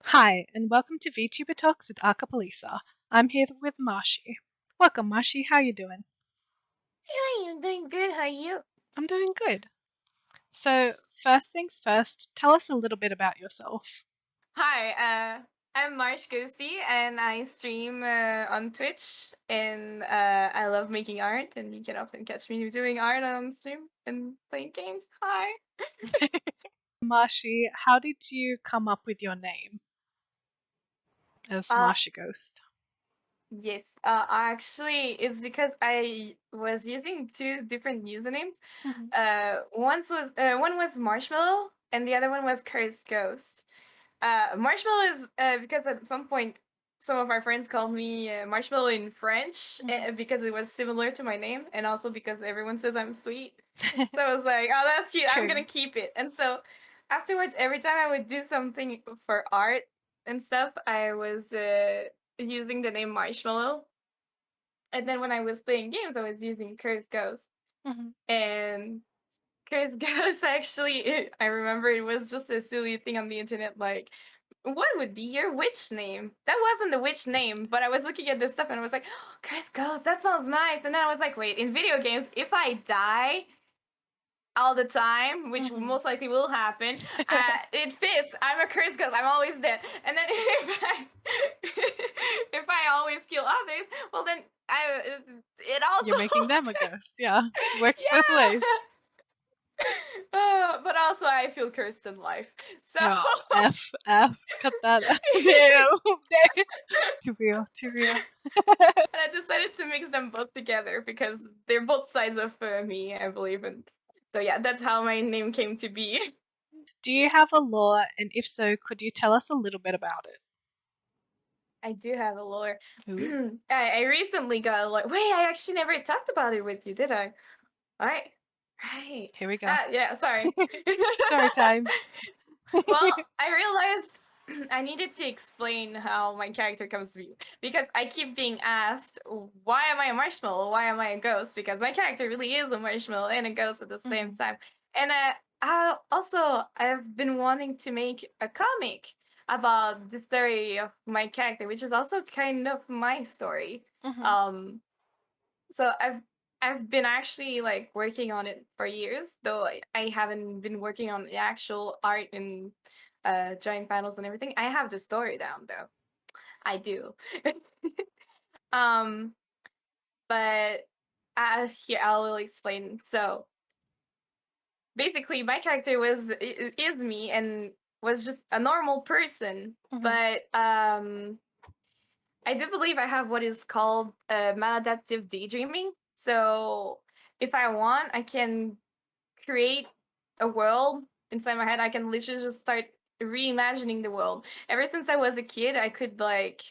Hi, and welcome to Vtuber Talks with Acapelisa. I'm here with Marshy. Welcome, Marshy. How you doing? Hi, I'm doing good. How are you? I'm doing good. So, first things first, tell us a little bit about yourself. Hi, I'm Marsh Ghosty and I stream on Twitch and I love making art and you can often catch me doing art on stream and playing games. Hi. Marshy, how did you come up with your name as Uh MarshyGhost? yes, actually it's because I was using two different usernames. Mhm. One was Marshmallow and the other one was Cursed Ghost. Marshmallow is because at some point some of our friends called me Marshmallow in French Mhm. because it was similar to my name, and also because everyone says I'm sweet. So I was like, oh, that's cute. I'm True. gonna keep it. And so afterwards, every time I would do something for art and stuff, I was using the name Marshmallow. And then when I was playing games, I was using Curse Ghost. Mhm. And Curse Ghost I remember it was just a silly thing on the internet like what would be your witch name? That wasn't the witch name, but I was looking at this stuff and I was like, oh, Curse Ghost, that sounds nice. And then I was like, wait, in video games, if I die all the time, which Mhm. most likely will happen, it fits. I'm a Curse Ghost. I'm always dead. And then if I always kill others, well then it You're also making them a ghost, yeah. Works both yeah. ways. But also I feel cursed in life. So Oh, F, cut that out. No, no. Too real, too real. and I decided to mix them both together because they're both sides of me, I believe. And so yeah, that's how my name came to be. Do you have a lore, and if so, could you tell us a little bit about it? I do have a lore. Ooh, I recently got a lore. Wait, I actually never talked about it with you, did I? All right, right. here we go. Ah, yeah. Sorry. Story time. Well, I realized I needed to explain how my character comes to be because I keep being asked, why am I a marshmallow? Why am I a ghost? Because my character really is a marshmallow and a ghost at the same Mhm. time. And I've been wanting to make a comic about the story of my character, which is also kind of my story. Mhm. Um, so I've been actually like working on it for years, though I haven't been working on the actual art and drawing panels and everything. I have the story down though. I do. um, but here I will explain. So basically, my character is me and was just a normal person, Mhm. but I do believe I have what is called maladaptive daydreaming. So if I want, I can create a world inside my head. I can literally just start reimagining the world. Ever since I was a kid, I could like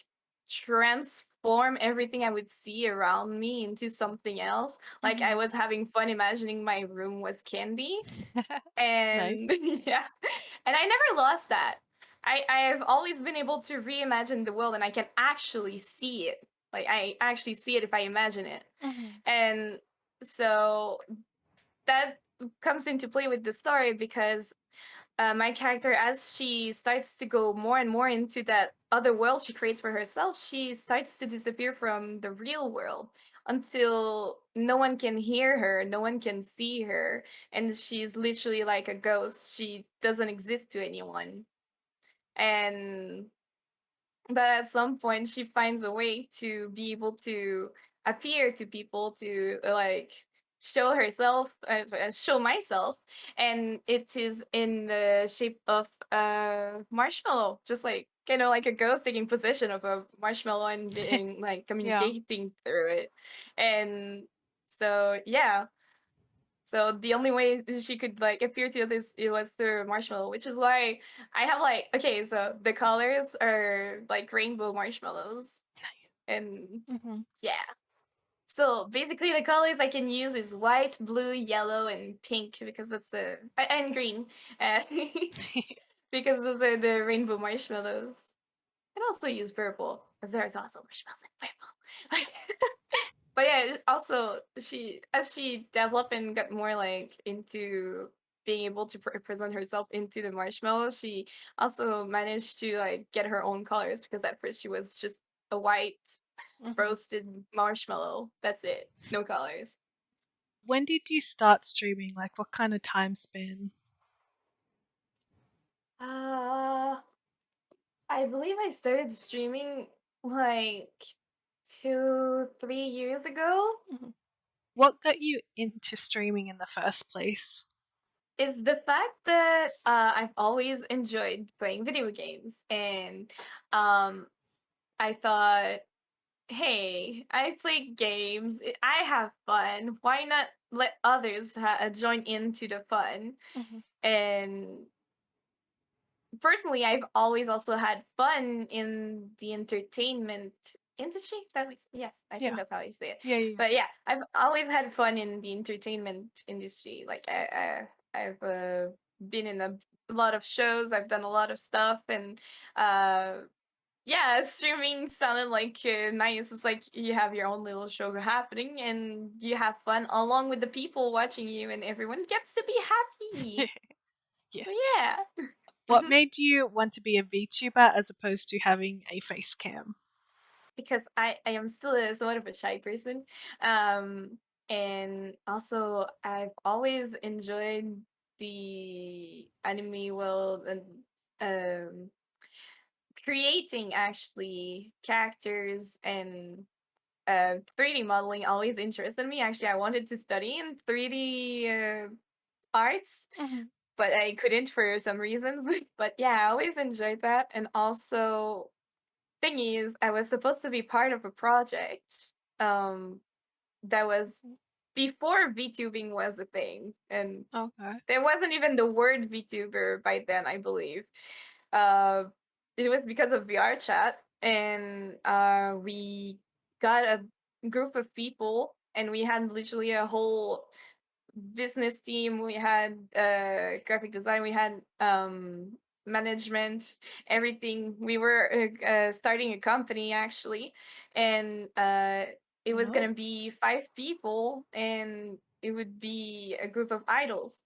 transform everything I would see around me into something else. Like I Mhm. was having fun imagining my room was candy. And Nice. yeah, and I never lost that. I've always been able to reimagine the world and I can actually see it. Like I actually see it if I imagine it. Mhm. And so that comes into play with the story because my character, as she starts to go more and more into that other world she creates for herself, she starts to disappear from the real world until no one can hear her, no one can see her, and she's literally like a ghost. She doesn't exist to anyone. And but at some point she finds a way to be able to appear to people to like show herself show myself, and it is in the shape of a marshmallow, just like kind of like a ghost taking possession of a marshmallow and being like Yeah. communicating through it. And so yeah, so the only way she could like appear to others it was through marshmallow, which is why I have like okay, so the colors are like rainbow marshmallows, Nice. and Mhm. yeah. So basically, the colors I can use is white, blue, yellow, and pink because that's and green, uh, because those are the rainbow marshmallows. I can also use purple because there's also marshmallows in purple. Nice. But yeah, also she as she developed and got more like into being able to present herself into the marshmallow, she also managed to like get her own colors, because at first she was just a white Mhm. roasted marshmallow. That's it. No colors. When did you start streaming? Like, what kind of time span? Uh, I believe I started streaming like 2, 3 years ago. Mhm. What got you into streaming in the first place? It's the fact that I've always enjoyed playing video games, and um, I thought, hey, I play games, I have fun. Why not let others join into the fun? Mhm. And personally, I've always also had fun in the entertainment industry. If that makes, yes, I think Yeah. that's how you say it. Yeah, yeah, But yeah, I've always had fun in the entertainment industry. Like I've been in a lot of shows. I've done a lot of stuff, and uh, yeah, streaming sounded like nice. It's like you have your own little show happening, and you have fun along with the people watching you, and everyone gets to be yeah. happy. Yes. Yeah. What made you want to be a VTuber as opposed to having a face cam? Because I am still somewhat of a shy person. Um, and also I've always enjoyed the anime world, and um, creating actually characters, and 3D modeling always interested me. Actually, I wanted to study in 3D arts, Mhm. but I couldn't for some reasons. But yeah, I always enjoyed that. And also, thing is, I was supposed to be part of a project um that was before VTubing was a thing, and Okay. there wasn't even the word VTuber by then, I believe. Uh, it was because of VR chat, and we got a group of people, and we had literally a whole business team. We had graphic design, we had management, everything. We were starting a company actually, and it was Oh. gonna be 5 people, and it would be a group of idols,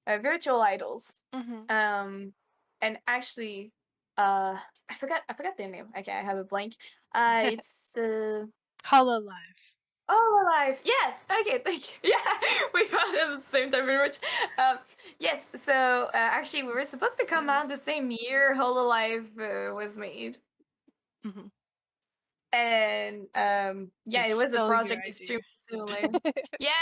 virtual idols. Mhm. um and actually, I forgot their name. Okay, I have a blank. It's Hololive. Oh, alive. Yes. Okay. Thank you. Yeah, we found it at the same time, very much. Um, yes. So actually, we were supposed to come out the Nice. same year Hololive was made, Mhm. and They yeah, it was a stole your project idea. extremely similar. Yeah,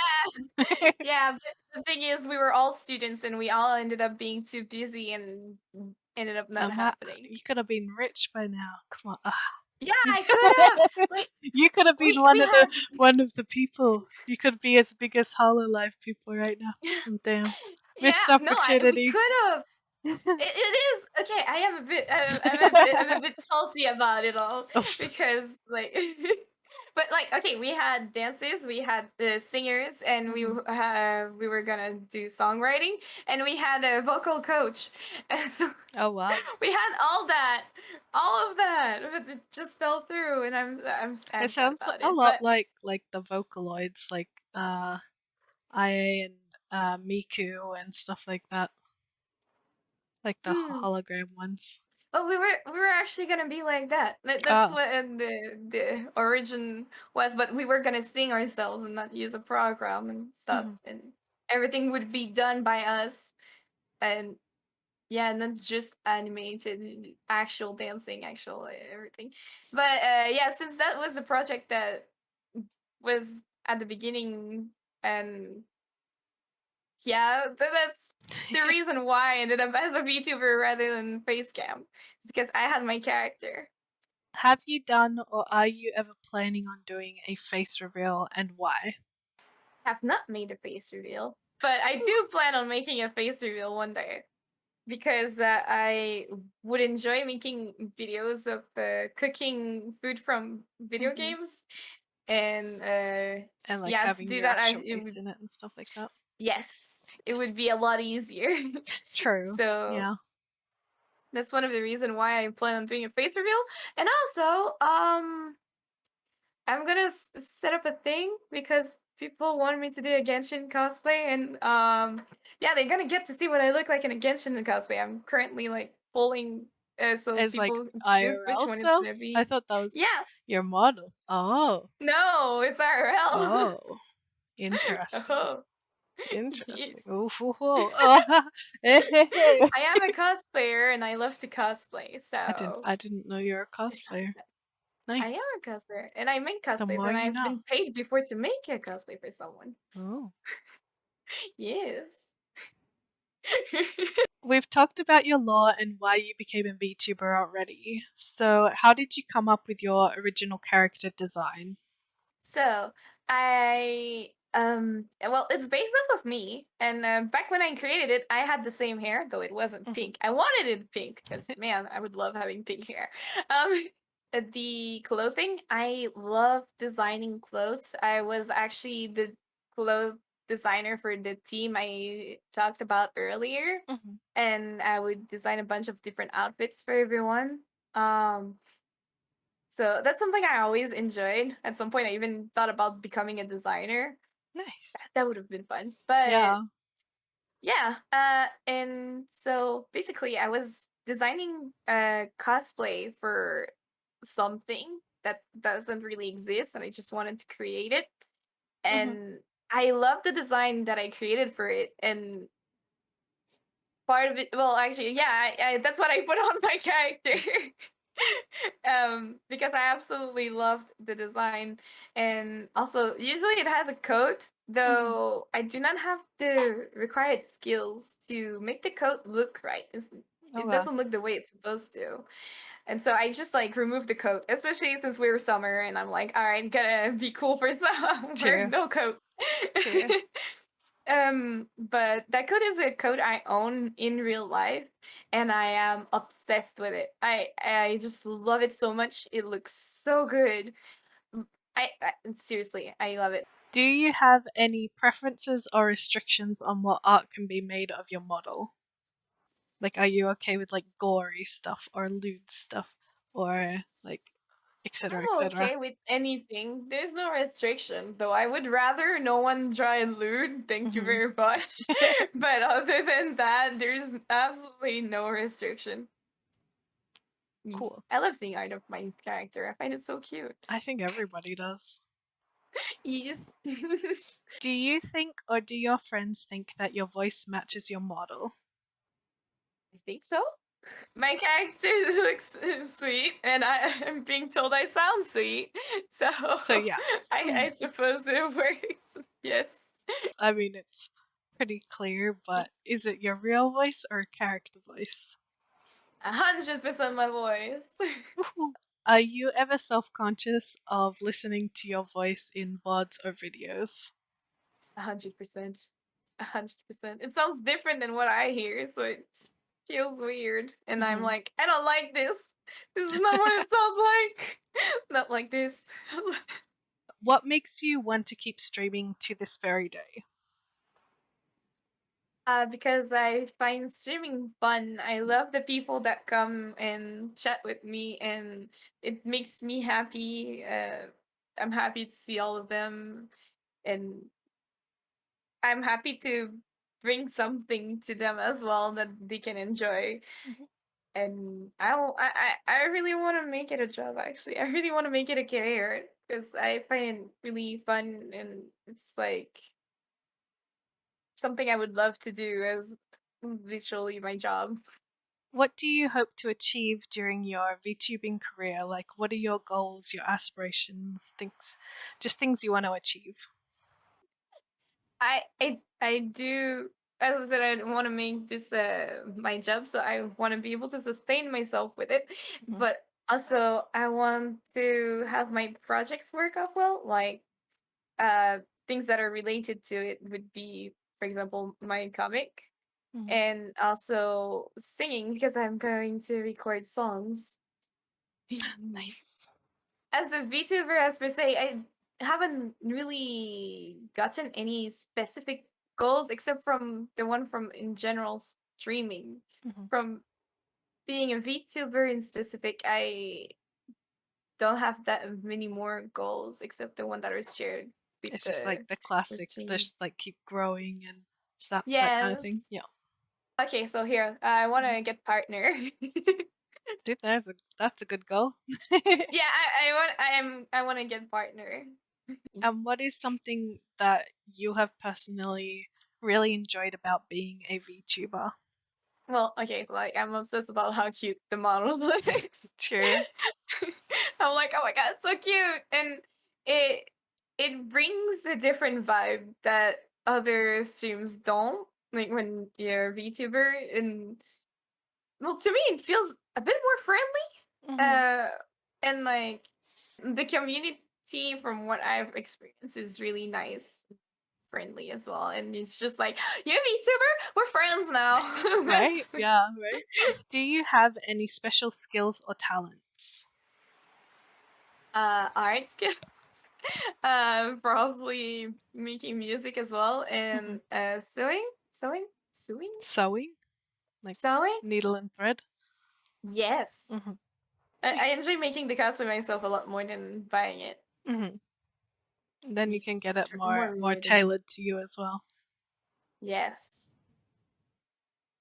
yeah. But the thing is, we were all students, and we all ended up being too busy, and ended up not happening. You could have been rich by now. Come on. Yeah, I could have. Like You could have been we had. one of the people. You could be as big as Hololive people right now. Oh, damn. Missed Yeah, no, we opportunity. could have. It is okay. I am a bit. I'm a bit salty about it all, Oof. because like, but like, okay, we had dances, we had singers, and Mhm. we were gonna do songwriting, and we had a vocal coach, and so Oh wow. we had all of that, but it just fell through, and I'm It sad sounds about a it. lot But like the Vocaloids, like IA and Miku and stuff like that, like the mm, hologram ones. oh, we were actually gonna be like that. That's Oh. what the origin was. But we were gonna sing ourselves and not use a program and stuff, Mhm. and everything would be done by us. And yeah, not just animated, actual dancing, actual everything. But yeah, since that was the project that was at the beginning, and yeah, that's the reason why I ended up as a VTuber rather than face cam. It's because I had my character. Have you done or are you ever planning on doing a face reveal and why? Have not made a face reveal, but I do plan on making a face reveal one day, because I would enjoy making videos of cooking food from video Mhm. games, and And like yeah, to having do your that, actual it face would, in it and stuff like that. yes, it would Yes. be a lot easier. True. So Yeah. that's one of the reasons why I plan on doing a face reveal, and also I'm gonna set up a thing, because people want me to do a Genshin cosplay, and yeah, they're gonna get to see what I look like in a Genshin cosplay. I'm currently like polling, so As like people choose which IRL one it's gonna self? I be. thought that was Yeah, your model. Oh. no, it's IRL. Oh. Interesting. Oh, Interesting. yes. Ooh, hoo, hoo. Oh, hey, hey, hey. I am a cosplayer and I love to cosplay, so I didn't know you're a cosplayer. I am Nice. a cosplayer and I make The cosplays more and you I've know. been paid before to make a cosplay for someone. Oh. Yes. We've talked about your lore and why you became a VTuber already. So, how did you come up with your original character design? So I well, it's based off of me, and back when I created it, I had the same hair, though it wasn't Mhm. pink. I wanted it pink because man, I would love having pink hair. Um, the clothing, I love designing clothes. I was actually the clothes designer for the team I talked about earlier, Mhm. and I would design a bunch of different outfits for everyone. Um, so that's something I always enjoyed. At some point, I even thought about becoming a designer. Nice. That would have been fun. But Yeah. yeah, and so basically, I was designing a cosplay for something that doesn't really exist, and I just wanted to create it. Mhm. And I love the design that I created for it, and part of it, well, actually, yeah, that's what I put on my character. Because I absolutely loved the design, and also usually it has a coat, Mhm. though I do not have the required skills to make the coat look right. It Okay. doesn't look the way it's supposed to, and so I just like removed the coat, especially since we were summer, and I'm like, all right, gotta be cool for summer, True. no coat. True. But that code is a code I own in real life, and I am obsessed with it. I just love it so much. It looks so good. I seriously, I love it. Do you have any preferences or restrictions on what art can be made of your model? Like, are you okay with like gory stuff or lewd stuff or like etc. I'm etc.? okay with anything. There's no restriction, though. I would rather no one try and lewd. Thank you Mhm. very much. But other than that, there's absolutely no restriction. Cool. I love seeing art of my character. I find it so cute. I think everybody does. Yes. Do you think or do your friends think that your voice matches your model? I think so. My character looks sweet, and I am being told I sound sweet. So So yes. I suppose it works. Yes. I mean, it's pretty clear, but is it your real voice or a character voice? 100% my voice. Woohoo. Are you ever self conscious of listening to your voice in VODs or videos? 100%. 100%. It sounds different than what I hear, so it feels weird. And I'm Hmm. like, I don't like this. This is not what it sounds like. Not like this. What makes you want to keep streaming to this very day? Because I find streaming fun. I love the people that come and chat with me, and it makes me happy. I'm happy to see all of them, and I'm happy to bring something to them as well that they can enjoy. Mhm. And I really want to make it a job. Actually, I really want to make it a career because I find it really fun, and it's like something I would love to do as literally my job. What do you hope to achieve during your VTubing career? Like, what are your goals, your aspirations, things, just things you want to achieve? I do, as I said, I want to make this my job, so I want to be able to sustain myself with it. Mhm. But also, I want to have my projects work out well, like uh things that are related to it would be, for example, my comic, Mhm. and also singing because I'm going to record songs. Nice. As a VTuber, as per se, I haven't really gotten any specific goals except from the one from in general streaming. Mhm. From being a VTuber in specific, I don't have that many more goals except the one that was shared. with It's just like the classic, stream. just like keep growing and stuff, that kind of Yes. thing. Yeah. Okay, so here I want to get partner. Dude, that's a good goal. Yeah, I want to get partner. And what is something that you have personally really enjoyed about being a VTuber? Well, okay, so like I'm obsessed about how cute the model looks. True. I'm like, oh my god, it's so cute, and it it brings a different vibe that other streams don't. Like when you're a VTuber, and well, to me, it feels a bit more friendly. Hmm. And like the community, from what I've experienced, is really nice, friendly as well. And it's just like, you VTuber, we're friends now. Right? Yeah, right. Do you have any special skills or talents? Art skills. Probably making music as well, Hmm. and sewing, Sewing? Like sewing. needle and thread? Yes, Hmm. I Nice. enjoy making the cosplay myself a lot more than buying it. Hmm. Then you can It's get it more more rewarding. tailored to you as well. Yes,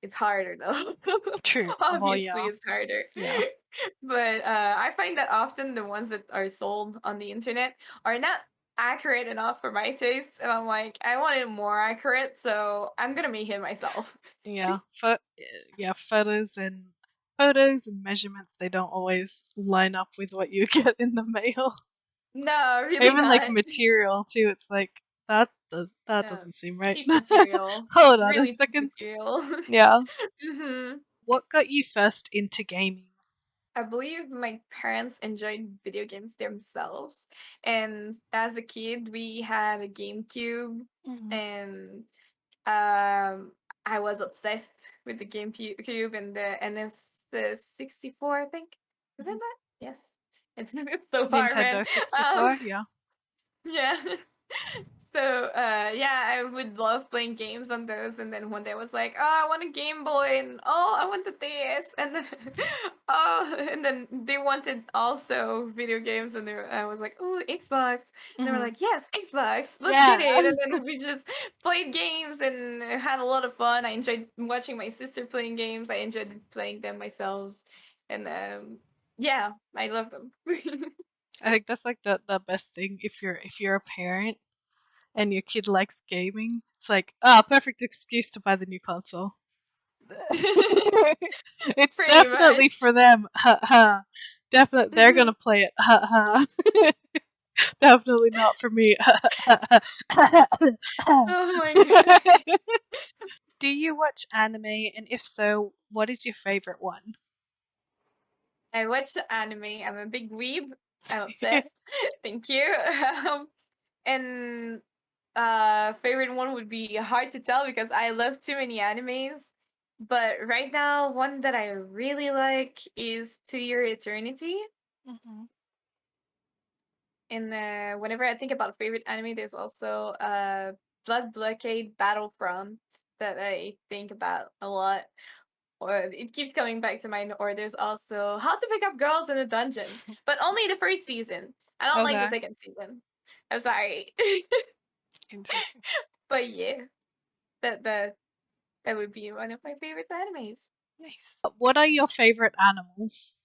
it's harder though. True. Well, Obviously, yeah. it's harder. Yeah. But I find that often the ones that are sold on the internet are not accurate enough for my taste, and I'm like, I want it more accurate, so I'm gonna make it myself. Yeah. Yeah, photos and measurements, they don't always line up with what you get in the mail. No, really Even like not. material too. It's like that Yeah, doesn't seem right. cheap material. Hold on a Really cheap second. material. Yeah. Hmm. What got you first into gaming? I believe my parents enjoyed video games themselves. And as a kid, we had a GameCube, Hmm. and um, I was obsessed with the GameCube and the NS64, I think. Is it Hmm. that? Yes. It's so hard, man. Nintendo 64, yeah. Yeah. So yeah, I would love playing games on those, and then one day I was like, oh, I want a Game Boy, and oh, I want the DS, and then oh, and then they wanted also video games, and I was like, oh, Xbox, and they were Hmm. like, yes, Xbox, let's get Yeah. it, and then we just played games and had a lot of fun. I enjoyed watching my sister playing games. I enjoyed playing them myself, and yeah, I love them. I think that's like the best thing if you're a parent and your kid likes gaming. It's like, perfect excuse to buy the new console. It's Pretty definitely much. for them. Ha ha. Definitely, they're gonna play it. Ha ha. Definitely not for me. Oh my god. Do you watch anime, and if so, what is your favorite one? I watch anime. I'm a big weeb. I'm obsessed. Thank you. And favorite one would be hard to tell because I love too many animes. But right now, one that I really like is To Your Eternity. Mhm. And whenever I think about favorite anime, there's also Blood Blockade Battlefront that I think about a lot. Or it keeps coming back to mind. Or there's also How to Pick Up Girls in a Dungeon, but only the first season. I don't like the Okay, second season. I'm sorry. interesting. But yeah, that that would be one of my favorite animes. Nice. What are your favorite animals?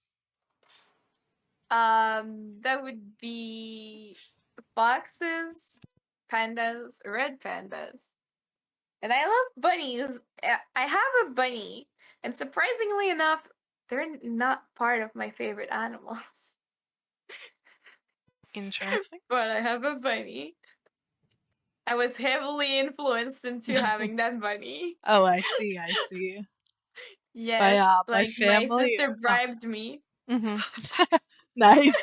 That would be foxes, pandas, red pandas. And I love bunnies. I have a bunny, and surprisingly enough, they're not part of my favorite animals. Interesting. But I have a bunny. I was heavily influenced into having that bunny. Oh, I see. I see. Yes, By like my family sister or no? bribed me. Hmm. Nice.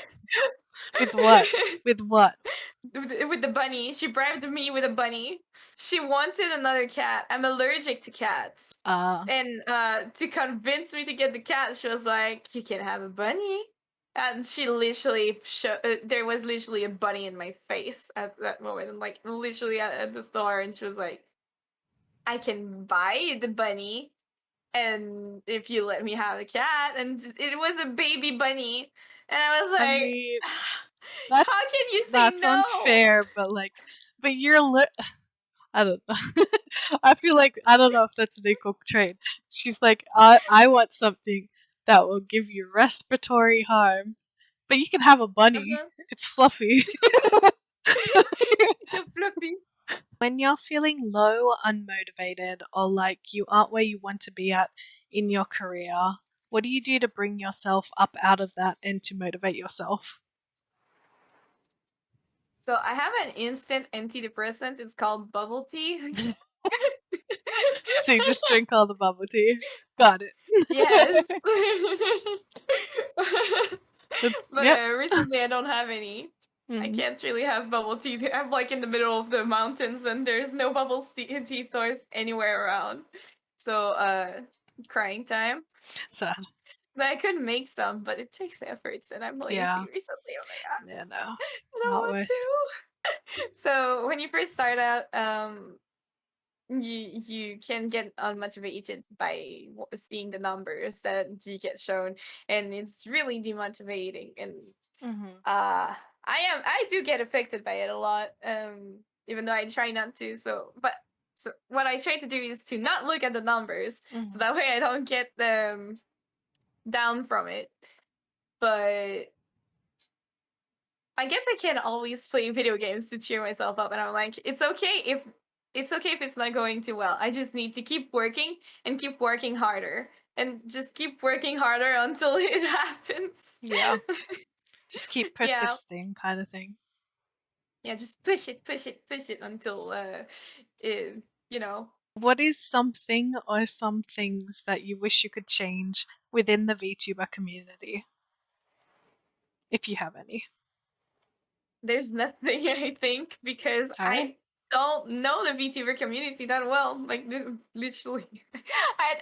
With what? With what? With the bunny. She bribed me with a bunny. She wanted another cat. I'm allergic to cats. Uh, And to convince me to get the cat, she was like, "You can have a bunny." And she literally there was literally a bunny in my face at that moment. And like literally at the store, and she was like, "I can buy the bunny, and if you let me have the cat," and it was a baby bunny, and I was I like, mean, How That's can you say that's no? unfair, but but I don't know. I feel like I don't know if that's an equal trait. She's like, I want something that will give you respiratory harm, but you can have a bunny. Uh-huh. It's fluffy. It's so fluffy. When you're feeling low, unmotivated, or like you aren't where you want to be at in your career, what do you do to bring yourself up out of that and to motivate yourself? So I have an instant antidepressant. It's called bubble tea. So you just drink all the bubble tea. Got it. Yes. That's But yep. recently I don't have any. I Mm. can't really have bubble tea. I'm like in the middle of the mountains and there's no tea stores anywhere around. So crying time. Sad. But I could make some, but it takes efforts and I'm Yeah. lazy recently. Oh my god. Yeah, no. I don't Not want worth. to. So when you first start out, you can get unmotivated by seeing the numbers that you get shown, and it's really demotivating. And Mhm. I do get affected by it a lot, even though I try not to. So what I try to do is to not look at the numbers, so Mhm. that way I don't get down from it. But I guess I can't always play video games to cheer myself up, and I'm like, it's okay if it's not going too well. I just need to keep working and keep working harder and just keep working harder until it happens. Yeah. Just keep Yeah, persisting kind of thing. yeah, just push it, push it, push it until it, you know. What is something or some things that you wish you could change within the VTuber community, if you have any? There's nothing I think because All right. I don't know the VTuber community that well. Like this, literally,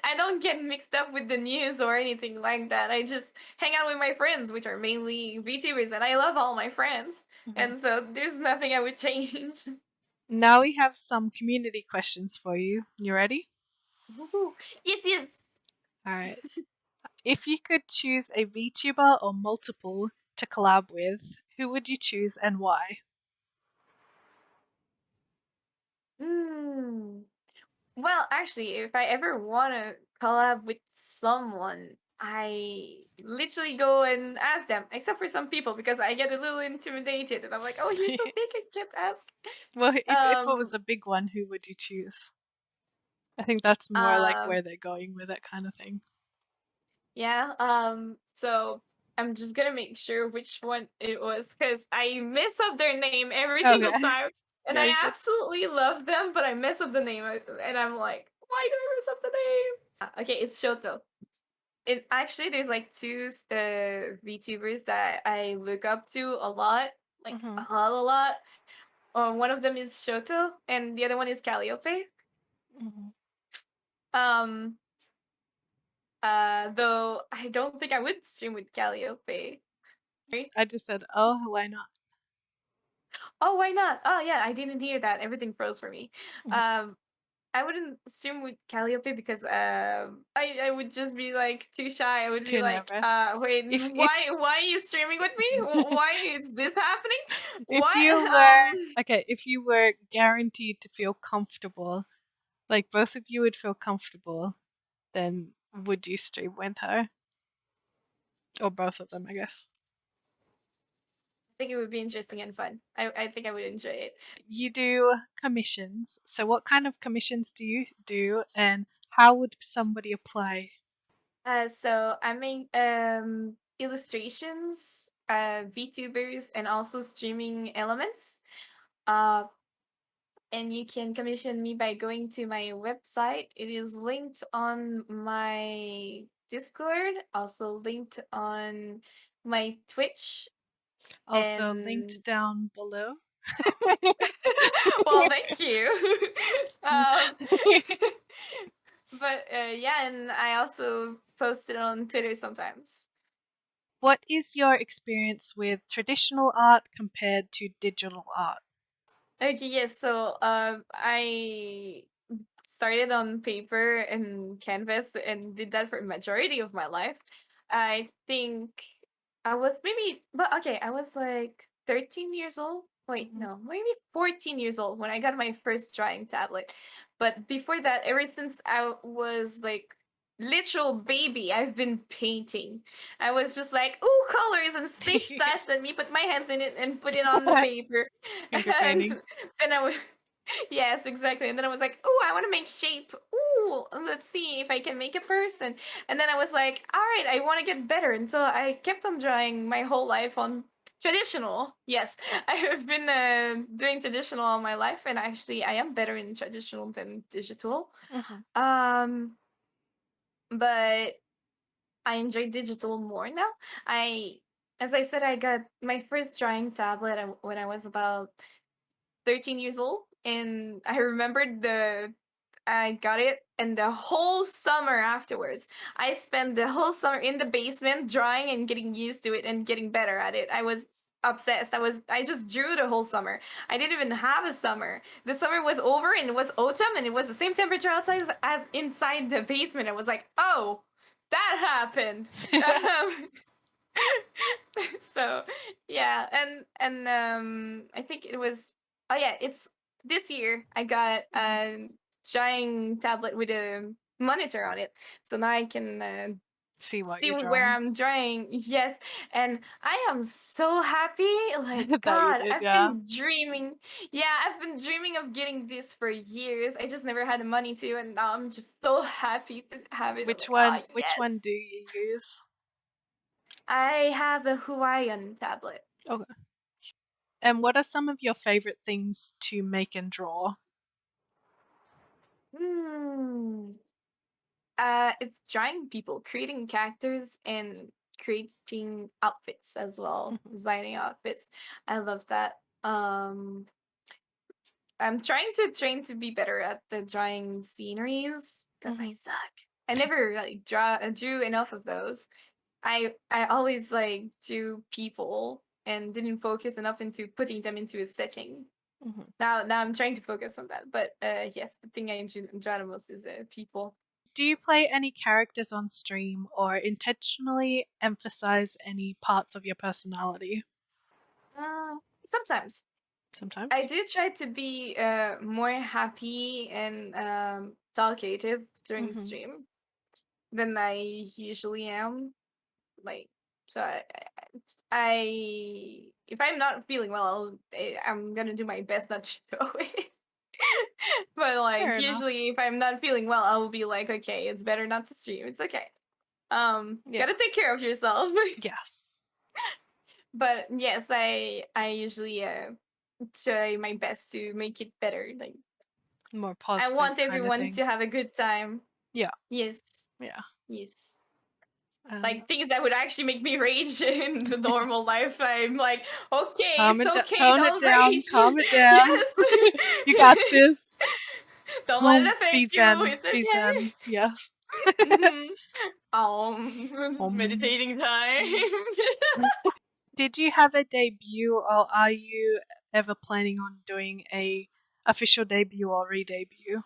I don't get mixed up with the news or anything like that. I just hang out with my friends, which are mainly VTubers, and I love all my friends. Mhm. And so there's nothing I would change. Now we have some community questions for you. You ready? Woohoo. Yes, yes. All right. If you could choose a VTuber or multiple to collab with, who would you choose and why? Hmm. Well, actually, if I ever want to collab with someone, I literally go and ask them, except for some people, because I get a little intimidated and I'm like, oh, you're so big, I can't ask. Well, if it was Um, a big one, who would you choose? I think that's more like um, where they're going with it kind of thing. yeah, so I'm just gonna make sure which one it was because I mess up their name every single Okay. time. And Yeah, I you could. absolutely love them, but I mess up the name, and I'm like, why do I mess up the name? Okay, it's Shoto. It actually there's like two VTubers that I look up to a lot, like Hmm. a lot. One of them is Shoto, and the other one is Calliope. Hmm. Um, though I don't think I would stream with Calliope. I just said, oh, why not? Oh, why not? Oh yeah, I didn't hear that. Everything froze for me. Mhm. Um, I wouldn't stream with Calliope because I would just be like too shy. I would be Too like, nervous. wait, If why are you streaming with me? Why is this happening? if What? you were okay, if you were guaranteed to feel comfortable, like both of you would feel comfortable, then would you stream with her? Or both of them, I guess. I think it would be interesting and fun. I think I would enjoy it. You do commissions. So what kind of commissions do you do and how would somebody apply? So I make illustrations, VTubers, and also streaming elements. Uh, and you can commission me by going to my website. It is linked on my Discord, also linked on my Twitch, Also and linked down below. well, thank you. um, but yeah, and I also post it on Twitter sometimes. What is your experience with traditional art compared to digital art? Okay, yes. So I started on paper and canvas and did that for a majority of my life. I think I was maybe, but okay, I was like 13 years old. Wait, Mhm. no, maybe 14 years old when I got my first drawing tablet. But before that, ever since I was like literal baby, I've been painting. I was just like, ooh, colors and splish splash. Let me put my hands in it and put it on the paper. Finger And painting. then I was yes, exactly. And then I was like, "Oh, I want to make shape. Ooh, let's see if I can make a person." And then I was like, "All right, I want to get better." Until I kept on drawing my whole life on traditional. Yes, I have been doing traditional all my life, and actually, I am better in traditional than digital. Mhm. Um, but I enjoy digital more now. I, as I said, I got my first drawing tablet when I was about 13 years old, and I remembered I got it, and the whole summer afterwards, I spent the whole summer in the basement drawing and getting used to it and getting better at it. I was obsessed. I just drew the whole summer. I didn't even have a summer. The summer was over and it was autumn and it was the same temperature outside as inside the basement. I was like, "Oh, that happened." Um, so yeah, and I think it was, oh yeah, it's this year I got Mhm. a giant tablet with a monitor on it, so now I can See what see you're where drawing. I'm drawing. Yes, and I am so happy. Like, That you God, did, I've yeah. been dreaming. Yeah, I've been dreaming of getting this for years. I just never had the money to, and now I'm just so happy to have it. I'm Which like, ah, one which one yes. do you use? I have a Hawaiian tablet. Okay. And what are some of your favorite things to make and draw? Hmm. It's drawing people, creating characters, and creating outfits as well, Mhm. designing outfits. I love that. I'm trying to train to be better at the drawing sceneries because I Mhm. suck. I never like drew enough of those. I always like drew people and didn't focus enough into putting them into a setting. Mhm. Now I'm trying to focus on that. But yes, the thing I enjoy the most is people. Do you play any characters on stream or intentionally emphasize any parts of your personality? Sometimes I Sometimes. do try to be more happy and talkative during Mhm. stream than I usually am. Like, so if I'm not feeling well, I'm gonna do my best not to show it. But like Fair enough. usually, if I'm not feeling well, I'll be like, okay, it's better not to stream. It's okay. Yeah. Gotta take care of yourself. Yes. But yes, I usually try my best to make it better. Like, More I positive want kind of everyone thing. to have a good time. Yeah. Yes, Yeah. yes. Uh, Like things that would actually make me rage in the normal life. I'm like, okay, calm it's it okay, tone it don't down. rage. Calm it down. Yes. You got this. Don't let it Oh, affect be you. zen. It's Be zen. okay. Yes. Hmm. It's um, meditating time. did you have a debut, or are you ever planning on doing a official debut or re-debut?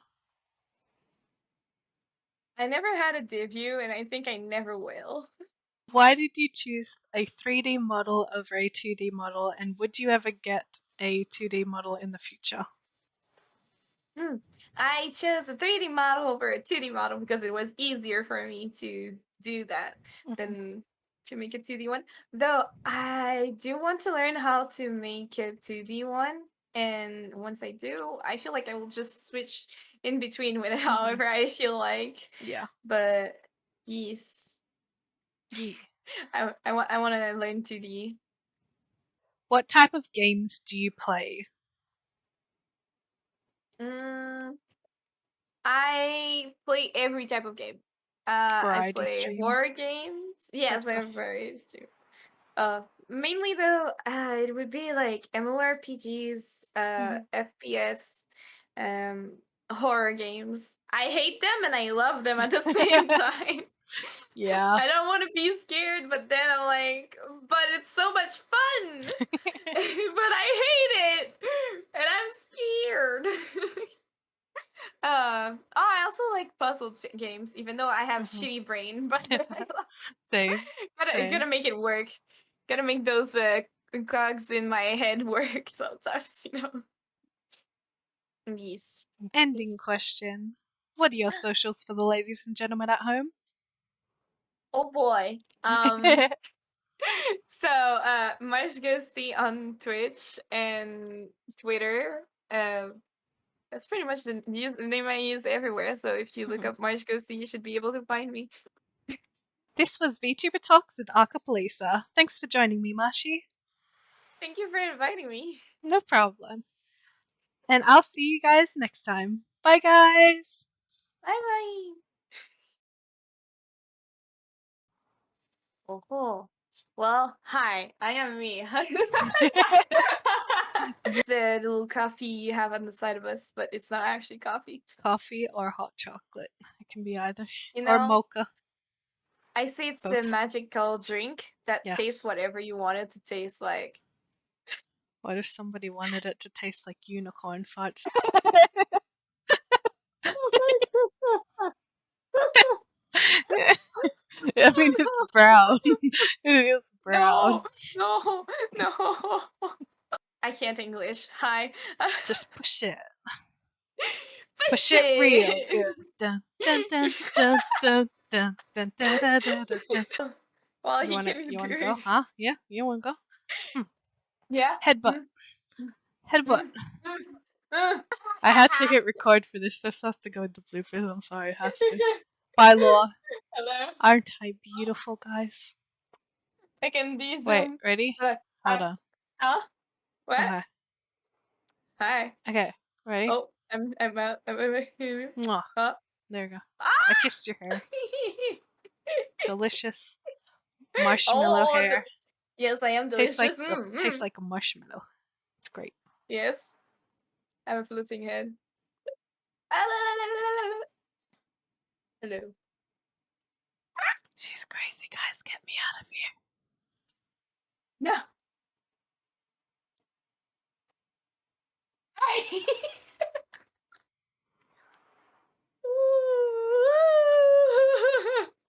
I never had a debut, and I think I never will. Why did you choose a 3D model over a 2D model, and would you ever get a 2D model in the future? Hmm. I chose a 3D model over a 2D model because it was easier for me to do that Mhm. than to make a 2D one. Though I do want to learn how to make a 2D one. And once I do, I feel like I will just switch in between with Mhm. however I feel like. Yeah. But yes, Yeah. I want to learn 2D. What type of games do you play? Mm, I play every type of game. I Variety play stream horror games. type Yes, I have stuff. various too. Mainly though, it would be like MMORPGs, Mhm. FPS, um, horror games. I hate them and I love them at the same time. Yeah. I don't want to be scared, but then I'm like, but it's so much fun. But I hate it, and I'm scared. Oh, I also like puzzle games, even though I have Mhm. shitty brain, but I Same. gotta Same. make it work. Gotta make those cogs in my head work sometimes, you know. Yes. Ending Yes. question. What are your socials for the ladies and gentlemen at home? Oh boy. So Marsh Ghosty on Twitch and Twitter. That's pretty much the name I use everywhere. So if you look up Marsh Ghosty, you should be able to find me. This was Vtuber Talks with Acapelisa. Thanks for joining me, Marshy. Thank you for inviting me. No problem. And I'll see you guys next time. Bye, guys. Bye bye. Oh. Well, hi, I am me. The little coffee you have on the side of us, but it's not actually coffee. Coffee or hot chocolate. It can be either. You Or know, mocha. I say it's the Both. magical drink that tastes Yes. whatever you want it to taste like. What if somebody wanted it to taste like unicorn farts? I mean, it's brown. It is brown. No, no. I can't English. Hi. Just push it. Push Push it real it. good. Dun, dun, dun, dun, dun, dun, dun, dun, dun, dun, dun, dun. Well, You he wanna keeps go? Huh? Yeah, you wanna go? Yeah. Headbutt. Headbutt. Mm, mm. I had to hit record for this. This has to go in the bloopers. I'm sorry, it has to. By law. Hello. Aren't I beautiful, guys? I can do some. Wait, ready? Hold on. Huh? What? Okay. Hi. Okay, ready? Oh, I'm out. I'm here. Mwah. Huh? There you go. Ah! I kissed your hair. Delicious marshmallow hair. Yes, I am delicious. Tastes like a marshmallow. It's great. Yes. I have a floating head. Hello. She's crazy, guys. Get me out of here. No.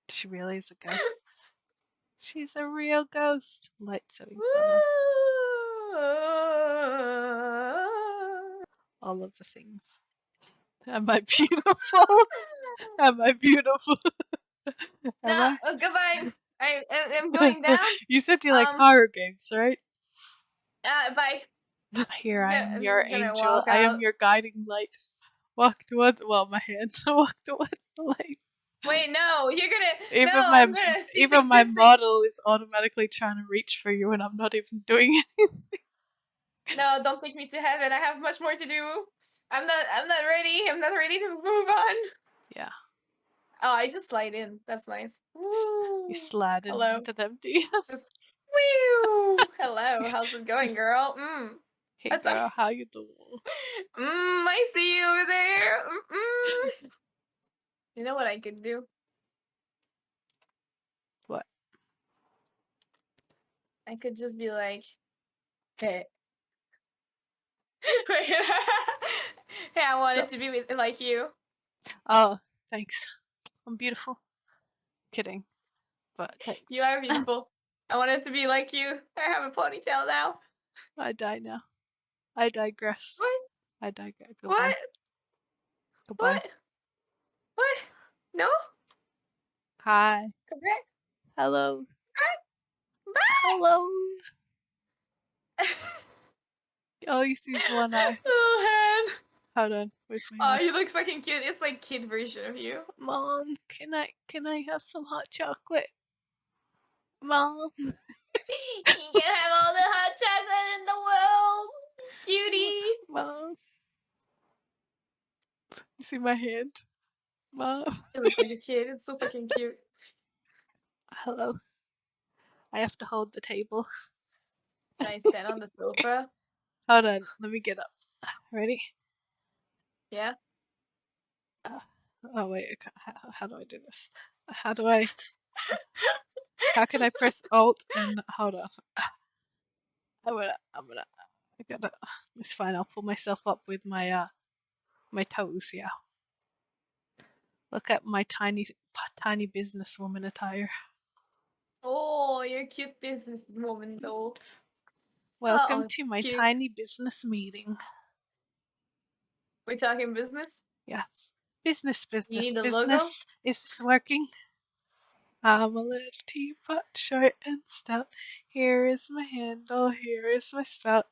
She really is a ghost. She's a real ghost. Light setting summer. All of the things. Am I beautiful? Am I beautiful? Am I? Goodbye. I'm going down. You said you like horror games, right? Bye. Here, I am I'm your just gonna angel. walk I am out. your guiding light. Walk towards, well, my hand. Walk towards the light. Wait, no, you're gonna. Even No, my I'm gonna. even my model is automatically trying to reach for you, and I'm not even doing anything. No, don't take me to heaven. I have much more to do. I'm not ready. I'm not ready to move on. Yeah. Oh, I just slide in. That's nice. You slide Hello. into them DMs. Just, whew. Hello. How's it going, Just, girl? Hey, What's girl, up? how you doing? I see you over there. You know what I could do? What? I could just be like, hey. Hey, I wanted to be with like you. Oh, thanks. I'm beautiful. Kidding. But thanks. You are beautiful. I wanted to be like you. I have a ponytail now. I die now. I digress. What? I digress. Goodbye. What? Goodbye. What? What? No? Hi. Come back. Hello. Bye. Hello. All you see is one eye. Little hand. Hold on. Where's my Oh, hand? you look fucking cute. It's like kid version of you. Mom, can I have some hot chocolate? Mom. You can have all the hot chocolate in the world, cutie. Mom. You see my hand? Mom. You look like a kid. It's so fucking cute. Hello. I have to hold the table. Can I stand on the sofa? Hold on. Let me get up. Ready? Yeah. Oh wait. How do I do this? How do I? How can I press Alt and hold on? I gotta. It's fine. I'll pull myself up with my my toes. Yeah. Look at my tiny businesswoman attire. Oh, you're a cute businesswoman though. Welcome Oh, to my cute. tiny business meeting. We're talking business? Yes. Business, You business, need the logo? business. Is this working? I'm a little teapot, short and stout. Here is my handle, here is my spout.